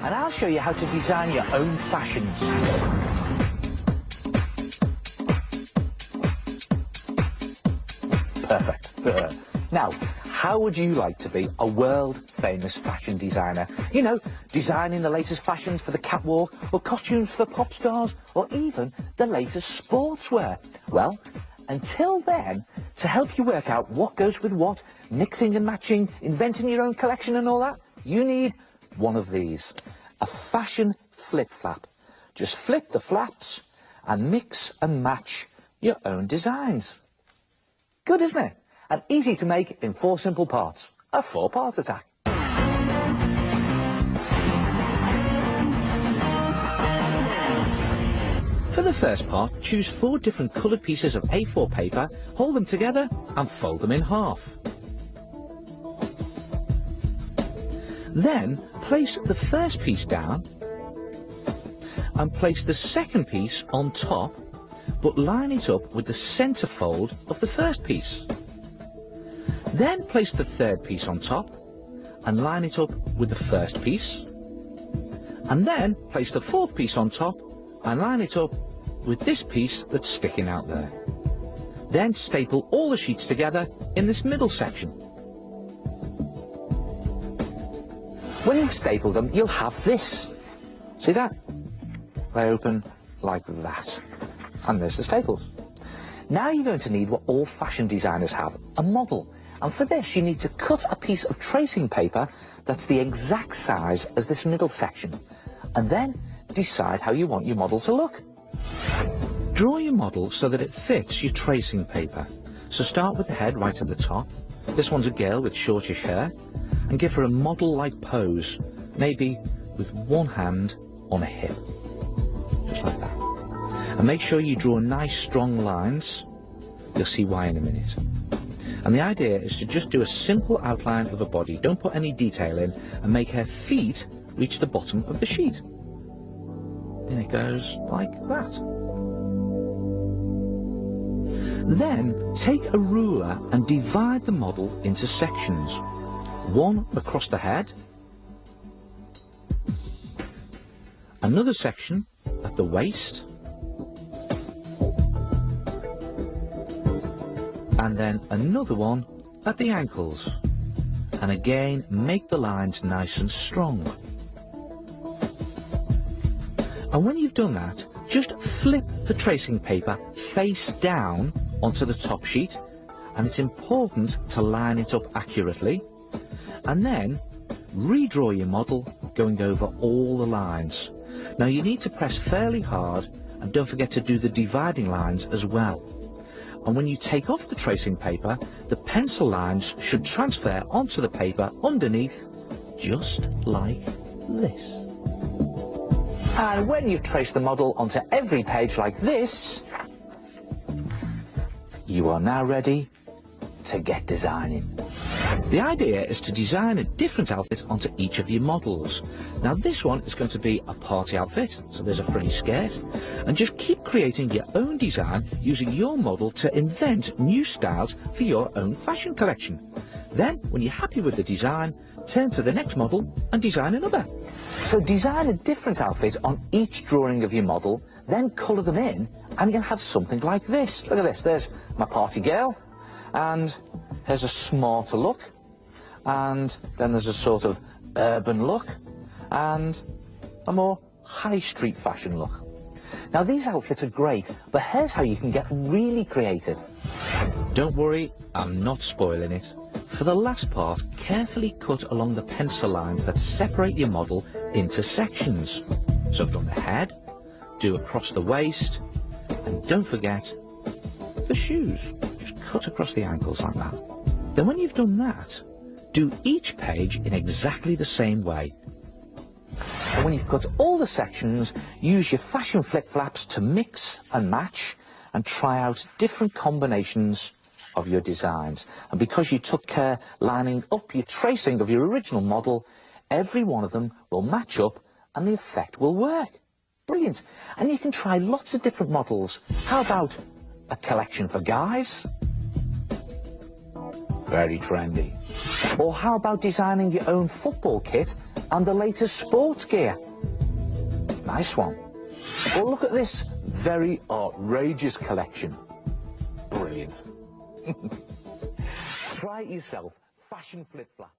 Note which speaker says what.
Speaker 1: and I'll show you how to design your own fashions. Perfect. Now, how would you like to be a world-famous fashion designer? You know, designing the latest fashions for the catwalk, or costumes for pop stars, or even the latest sportswear. Well, until then, to help you work out what goes with what, mixing and matching, inventing your own collection and all that, you need one of these. A fashion flip-flap. Just flip the flaps and mix and match your own designs. Good, isn't it? And easy to make in 4 simple parts. A 4-part attack. For the first part, choose 4 different coloured pieces of A4 paper, hold them together and fold them in half. Then place the first piece down and place the second piece on top, but line it up with the centre fold of the first piece. Then place the third piece on top and line it up with the first piece. And then place the fourth piece on top and line it up with this piece that's sticking out there. Then staple all the sheets together in this middle section. When you've stapled them, you'll have this. See that? They open like that. And there's the staples. Now you're going to need what all fashion designers have, a model. And for this, you need to cut a piece of tracing paper that's the exact size as this middle section. And then decide how you want your model to look. Draw your model so that it fits your tracing paper. So start with the head right at the top. This one's a girl with shortish hair. And give her a model-like pose, maybe with one hand on a hip. Just like that. And make sure you draw nice strong lines. You'll see why in a minute. And the idea is to just do a simple outline of a body. Don't put any detail in, and make her feet reach the bottom of the sheet. And it goes like that. Then take a ruler and divide the model into sections. One across the head, another section at the waist, and then another one at the ankles. And again, make the lines nice and strong. And when you've done that, just flip the tracing paper face down onto the top sheet, and it's important to line it up accurately. And then redraw your model, going over all the lines. Now you need to press fairly hard, and don't forget to do the dividing lines as well. And when you take off the tracing paper, the pencil lines should transfer onto the paper underneath, just like this. And when you've traced the model onto every page like this, you are now ready to get designing. The idea is to design a different outfit onto each of your models. Now this one is going to be a party outfit, so there's a frilly skirt, and just keep creating your own design using your model to invent new styles for your own fashion collection. Then, when you're happy with the design, turn to the next model and design another. So design a different outfit on each drawing of your model, then colour them in, and you'll have something like this. Look at this, there's my party girl, and here's a smarter look, and then there's a sort of urban look, and a more high street fashion look. Now these outfits are great, but here's how you can get really creative. Don't worry, I'm not spoiling it. For the last part, carefully cut along the pencil lines that separate your model into sections. So I've done the head, do across the waist, and don't forget the shoes. Just cut across the ankles like that. Then when you've done that, do each page in exactly the same way. And when you've cut all the sections, use your fashion flip-flaps to mix and match and try out different combinations of your designs. And because you took care lining up your tracing of your original model, every one of them will match up and the effect will work. Brilliant. And you can try lots of different models. How about a collection for guys? Very trendy. Or how about designing your own football kit and the latest sports gear? Nice one. Well, look at this very outrageous collection. Brilliant. Try it yourself. Fashion flip-flap.